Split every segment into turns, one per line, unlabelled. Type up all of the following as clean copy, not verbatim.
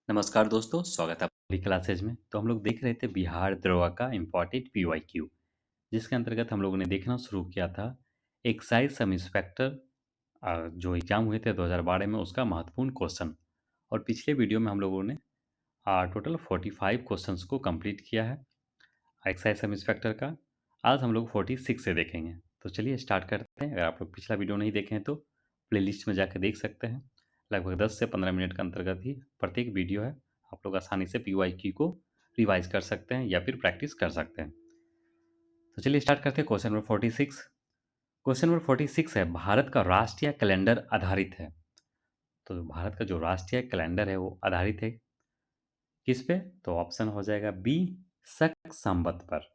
नमस्कार दोस्तों, स्वागत है आपकी क्लासेज में। तो हम लोग देख रहे थे बिहार दरोगा का इम्पोर्टेंट पीवाईक्यू, जिसके अंतर्गत हम लोगों ने देखना शुरू किया था एक्साइज सब इंस्पेक्टर जो एग्जाम हुए थे 2012 में, उसका महत्वपूर्ण क्वेश्चन। और पिछले वीडियो में हम लोगों ने टोटल 45 क्वेश्चंस को कंप्लीट किया है एक्साइज सब इंस्पेक्टर का। आज हम लोग 46 से देखेंगे। तो चलिए स्टार्ट करते हैं। अगर आप लोग पिछला वीडियो नहीं देखे हैं तो प्लेलिस्ट में जाकर देख सकते हैं। लगभग 10 से 15 मिनट के अंतर्गत ही प्रत्येक वीडियो है। आप लोग आसानी से पीवाईक्यू को रिवाइज कर सकते हैं या फिर प्रैक्टिस कर सकते हैं। तो चलिए स्टार्ट करते हैं। Question number 46। क्वेश्चन नंबर 46 है, भारत का राष्ट्रीय कैलेंडर आधारित है। तो भारत का जो राष्ट्रीय कैलेंडर है वो आधारित है किस पे? तो ऑप्शन हो जाएगा बी, शक संवत पर।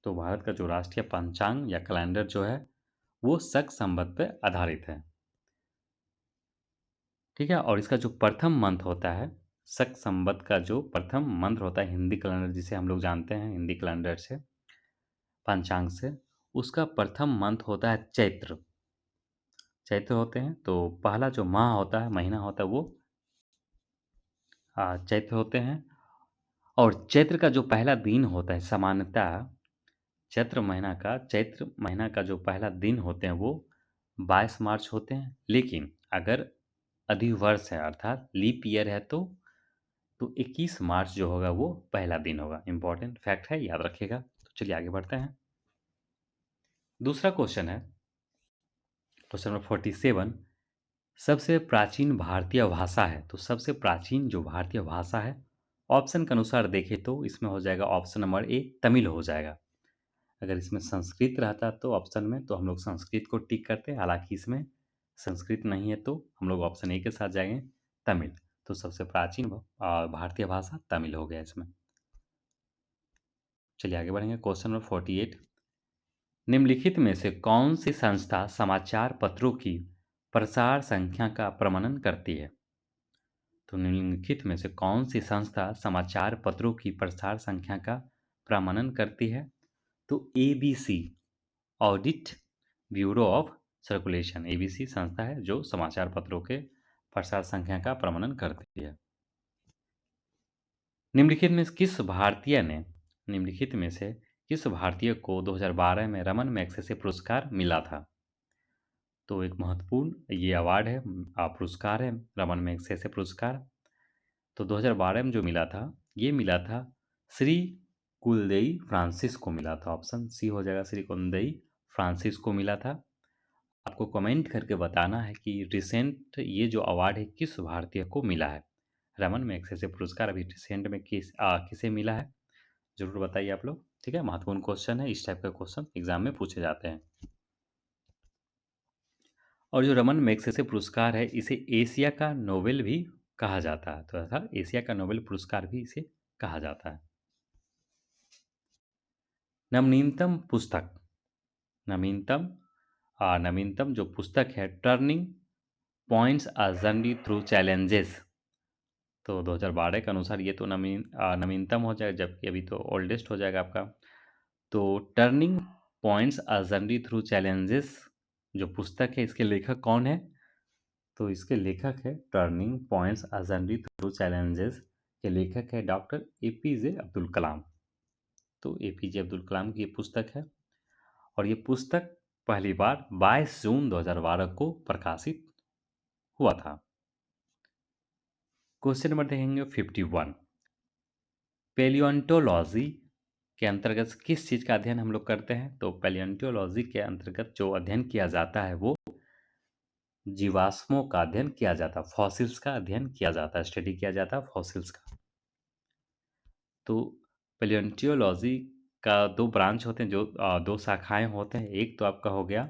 तो भारत का जो राष्ट्रीय पंचांग या कैलेंडर जो है वो शक संवत पे आधारित है। ठीक है। और इसका जो प्रथम मंथ होता है, शक संवत का जो प्रथम मंत्र होता है हिंदी कैलेंडर जिसे हम लोग जानते हैं हिंदी कैलेंडर से, पंचांग से, उसका प्रथम मंथ होता है चैत्र। चैत्र होते हैं। तो पहला जो माह होता है, महीना होता है वो चैत्र होते हैं। और चैत्र का जो पहला दिन होता है, सामान्यतः चैत्र महीना का जो पहला दिन होते हैं वो 22 मार्च होते हैं। लेकिन अगर अधिवर्ष है अर्थात लीप ईयर है तो 21 मार्च जो होगा वो पहला दिन होगा। इंपॉर्टेंट फैक्ट है, याद रखिएगा। तो चलिए आगे बढ़ते हैं। दूसरा क्वेश्चन है, क्वेश्चन नंबर 47। सबसे प्राचीन भारतीय भाषा है। तो सबसे प्राचीन जो भारतीय भाषा है, ऑप्शन के अनुसार देखें तो इसमें हो जाएगा ऑप्शन नंबर ए, तमिल हो जाएगा। अगर इसमें संस्कृत रहता तो ऑप्शन में, तो हम लोग संस्कृत को टिक करते। हालांकि इसमें संस्कृत नहीं है तो हम लोग ऑप्शन ए के साथ जाएंगे, तमिल। तो सबसे प्राचीन भारतीय भाषा तमिल हो गया इसमें। चलिए आगे बढ़ेंगे। Question number 48। निम्नलिखित में से कौन सी संस्था समाचार पत्रों की प्रसार संख्या का प्रमाणन करती है? तो निम्नलिखित में से कौन सी संस्था समाचार पत्रों की प्रसार संख्या का प्रमाणन करती है? तो ABC, audit bureau of circulation, ABC संस्था है जो समाचार पत्रों के प्रसार संख्या का प्रमाणन करती है। निम्नलिखित में से किस भारतीय को 2012 में रमन मैगसेसे पुरस्कार मिला था? तो एक महत्वपूर्ण ये अवार्ड है, पुरस्कार है, रमन मैगसेसे पुरस्कार। तो 2012 में जो मिला था, ये मिला था श्री कुलदेई फ्रांसिस को मिला था। ऑप्शन सी हो जाएगा, श्री कुलदेई फ्रांसिस को मिला था। आपको कमेंट करके बताना है कि रिसेंट ये जो अवार्ड है किस भारतीय को मिला है। रमन मैगसेसे पुरस्कार अभी रिसेंट में किसे मिला है, जरूर बताइए आप लोग। ठीक है, महत्वपूर्ण क्वेश्चन है। इस टाइप का क्वेश्चन एग्जाम में पूछे जाते हैं। और जो रमन मैगसेसे पुरस्कार है, इसे एशिया का नोबेल भी कहा जाता है। तो अर्थात एशिया का नोबेल पुरस्कार भी इसे कहा जाता है। नवीनतम पुस्तक, नवीनतम नवीनतम जो पुस्तक है, turning points a journey through challenges. तो 2012 के अनुसार ये तो नवीनतम हो जाएगा, जबकि अभी तो ओल्डेस्ट हो जाएगा आपका। तो turning points a journey through challenges जो पुस्तक है, इसके लेखक कौन है? तो इसके लेखक है, turning points a journey through challenges के लेखक है डॉक्टर एपीजे अब्दुल कलाम। तो एपीजे अब्दुल कलाम की ये पुस्तक है। और ये पुस्तक पहली बार 22 जून 2012 को प्रकाशित हुआ था। क्वेश्चन नंबर देखेंगे 51। पेलियोंटोलॉजी के अंतर्गत किस चीज़ का अध्ययन हम लोग करते हैं? तो पेलियोंटोलॉजी के अंतर्गत जो अध्ययन किया जाता है वो जीवाश्मों का अध्ययन किया जाता है, फॉसिल्स का अध्ययन किया जाता है, स्टडी किया जाता है फॉसिल्स का। तो पेलियोंटोलॉजी का दो ब्रांच होते हैं, जो दो शाखाएं होते हैं। एक तो आपका हो गया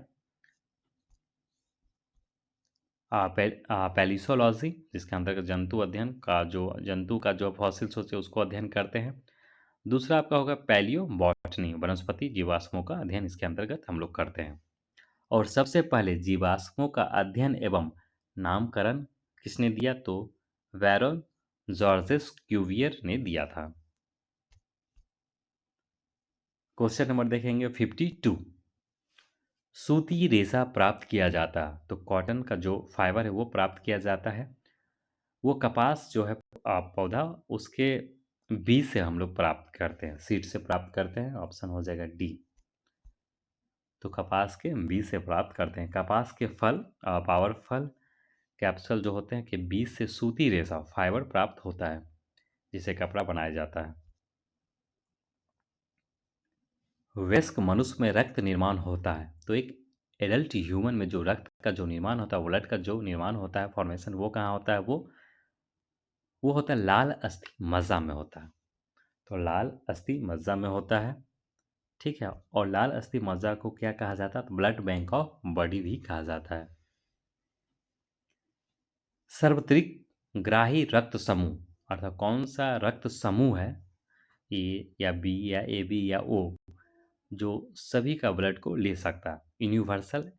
पैलिसोलॉजी, जिसके अंतर्गत जंतु का जो फॉसिल्स होते हैं उसको अध्ययन करते हैं। दूसरा आपका होगा पैलियो बॉटनी, वनस्पति जीवाश्मों का अध्ययन इसके अंतर्गत हम लोग करते हैं। और सबसे पहले जीवाश्मों का अध्ययन एवं नामकरण किसने दिया? तो वैरोन जॉर्जेस क्यूवियर ने दिया था। क्वेश्चन नंबर देखेंगे 52। सूती रेशा प्राप्त किया जाता है। तो कॉटन का जो फाइबर है वो प्राप्त किया जाता है, वो कपास जो है पौधा उसके बीज से हम लोग प्राप्त करते हैं, सीड से प्राप्त करते हैं। ऑप्शन हो जाएगा डी। तो कपास के बीज से प्राप्त करते हैं। कपास के फल पावर फल कैप्सूल जो होते हैं कि बीज से सूती रेशा फाइबर प्राप्त होता है जिससे कपड़ा बनाया जाता है। वयस्क मनुष्य में रक्त निर्माण होता है। तो एक एडल्ट ह्यूमन में जो रक्त का जो निर्माण होता है, ब्लड का जो निर्माण होता है, फॉर्मेशन, वो कहाँ होता है? वो होता है लाल अस्थि मज्जा में होता है। तो लाल अस्थि मज्जा में होता है। ठीक है। और लाल अस्थि मज्जा को क्या कहा जाता है? तो ब्लड बैंक ऑफ बॉडी भी कहा जाता है। सार्वत्रिक ग्राही रक्त समूह अर्थात कौन सा रक्त समूह है, ए या बी या ए बी या ओ, जो सभी का ब्लड को ले सकता है? यूनिवर्सल,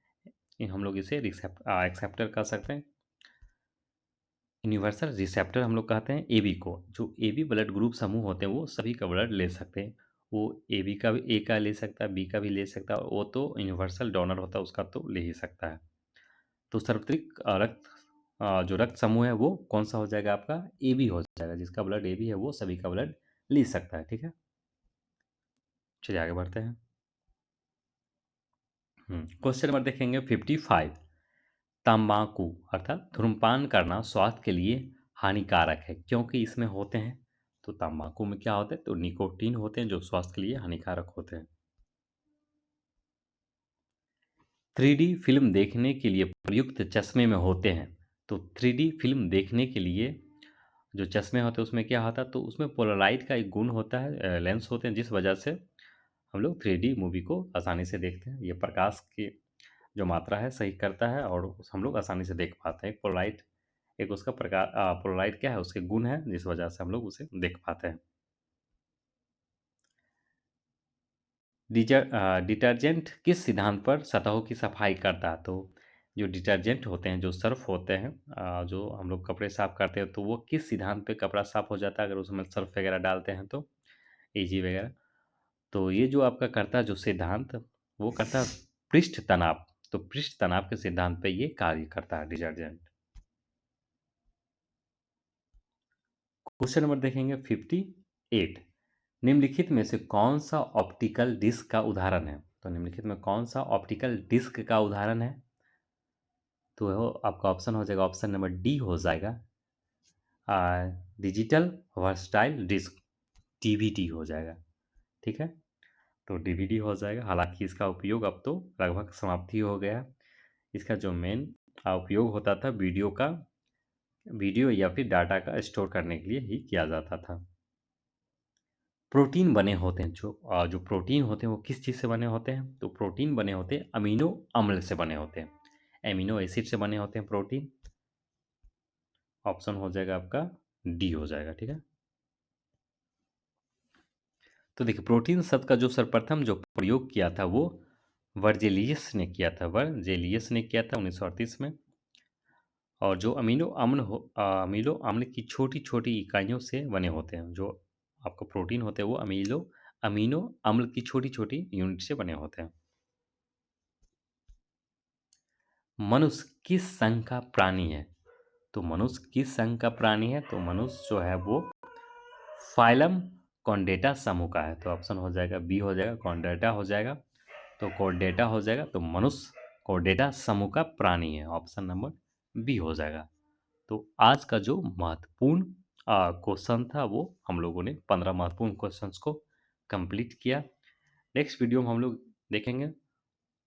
हम लोग इसे एक्सेप्टर कह सकते हैं। यूनिवर्सल रिसेप्टर हम लोग कहते हैं एबी को। जो एबी ब्लड ग्रुप समूह होते हैं वो सभी का ब्लड ले सकते हैं। वो एबी का भी, ए का ले सकता है, बी का भी ले सकता है, और वो तो यूनिवर्सल डोनर होता है, उसका तो ले ही सकता है। तो सार्वत्रिक जो रक्त समूह है वो कौन सा हो जाएगा? आपका ए बी हो जाएगा। जिसका ब्लड ए बी है वो सभी का ब्लड ले सकता है। ठीक है, चलिए आगे बढ़ते हैं। क्वेश्चन नंबर देखेंगे 55। तंबाकू अर्थात धूम्रपान करना स्वास्थ्य के लिए हानिकारक है क्योंकि इसमें होते हैं। तो तंबाकू में क्या होते हैं? तो निकोटीन होते हैं जो स्वास्थ्य के लिए हानिकारक होते हैं। 3D फिल्म देखने के लिए प्रयुक्त चश्मे में होते हैं। तो 3D फिल्म देखने के लिए जो चश्मे होते हैं उसमें क्या होता है? तो उसमें पोलराइड का एक गुण होता है, लेंस होते हैं, जिस वजह से हम लोग 3D मूवी को आसानी से देखते हैं। ये प्रकाश की जो मात्रा है सही करता है और हम लोग आसानी से देख पाते हैं। पोलराइड एक उसका प्रकार, पोलराइड क्या है? उसके गुण है जिस वजह से हम लोग उसे देख पाते हैं। डिटर्जेंट किस सिद्धांत पर सतहों की सफाई करता है? तो जो डिटर्जेंट होते हैं, जो सर्फ होते हैं, जो हम लोग कपड़े साफ करते हैं, तो वो किस सिद्धांत पे कपड़ा साफ हो जाता है अगर उसमें सर्फ वगैरह डालते हैं तो? एजी वगैरह। तो ये जो आपका करता है जो सिद्धांत, वो करता है पृष्ठ तनाव। तो पृष्ठ तनाव के सिद्धांत पे ये कार्य करता है डिटर्जेंट। क्वेश्चन नंबर देखेंगे 58। निम्नलिखित में से कौन सा ऑप्टिकल डिस्क का उदाहरण है? तो निम्नलिखित में कौन सा ऑप्टिकल डिस्क का उदाहरण है? तो आपका ऑप्शन हो जाएगा, ऑप्शन नंबर डी हो जाएगा, डिजिटल वर्सटाइल डिस्क, डीवीडी हो जाएगा। ठीक है, तो डीवीडी हो जाएगा। हालांकि इसका उपयोग अब तो लगभग समाप्ति हो गया। इसका जो मेन उपयोग होता था वीडियो या फिर डाटा का स्टोर करने के लिए ही किया जाता था। प्रोटीन बने होते हैं, जो प्रोटीन होते हैं वो किस चीज़ से बने होते हैं? तो प्रोटीन बने होते हैं अमीनो अम्ल से बने होते हैं, एमिनो एसिड से बने होते हैं प्रोटीन। ऑप्शन हो जाएगा आपका डी हो जाएगा। ठीक है, तो देखिए प्रोटीन शब्द का जो सर्वप्रथम जो प्रयोग किया था वो वर्जेलियस ने किया था। वर्जेलियस ने किया था 1938 में। और जो अमीनो अम्ल की छोटी छोटी इकाइयों से बने होते हैं। जो आपको प्रोटीन होते हैं वो अमीनो अम्ल की छोटी छोटी यूनिट से बने होते हैं। मनुष्य किस संघ का प्राणी है? तो मनुष्य किस संघ का प्राणी है? तो मनुष्य जो है वो फाइलम कॉन्डेटा समूह का है। तो ऑप्शन हो जाएगा बी हो जाएगा, कॉन्डेटा हो जाएगा। तो कॉर्डेटा हो जाएगा। तो मनुष्य कॉर्डेटा समूह का प्राणी है। ऑप्शन नंबर बी हो जाएगा। तो आज का जो महत्वपूर्ण क्वेश्चन था वो हम लोगों ने 15 महत्वपूर्ण क्वेश्चंस को कंप्लीट किया। नेक्स्ट वीडियो में हम लोग देखेंगे,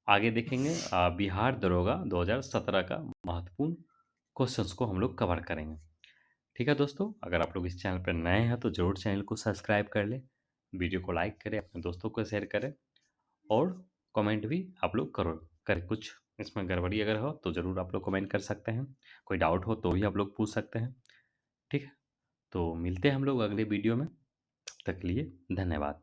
आगे देखेंगे बिहार दरोगा 2017 का महत्वपूर्ण क्वेश्चंस को हम लोग कवर करेंगे। ठीक है दोस्तों, अगर आप लोग इस चैनल पर नए हैं तो ज़रूर चैनल को सब्सक्राइब कर लें, वीडियो को लाइक करें, अपने दोस्तों को शेयर करें, और कमेंट भी आप लोग करो करें। कुछ इसमें गड़बड़ी अगर हो तो ज़रूर आप लोग कमेंट कर सकते हैं। कोई डाउट हो तो भी आप लोग पूछ सकते हैं। ठीक है, तो मिलते हैं हम लोग अगले वीडियो में। तब तक के लिए धन्यवाद।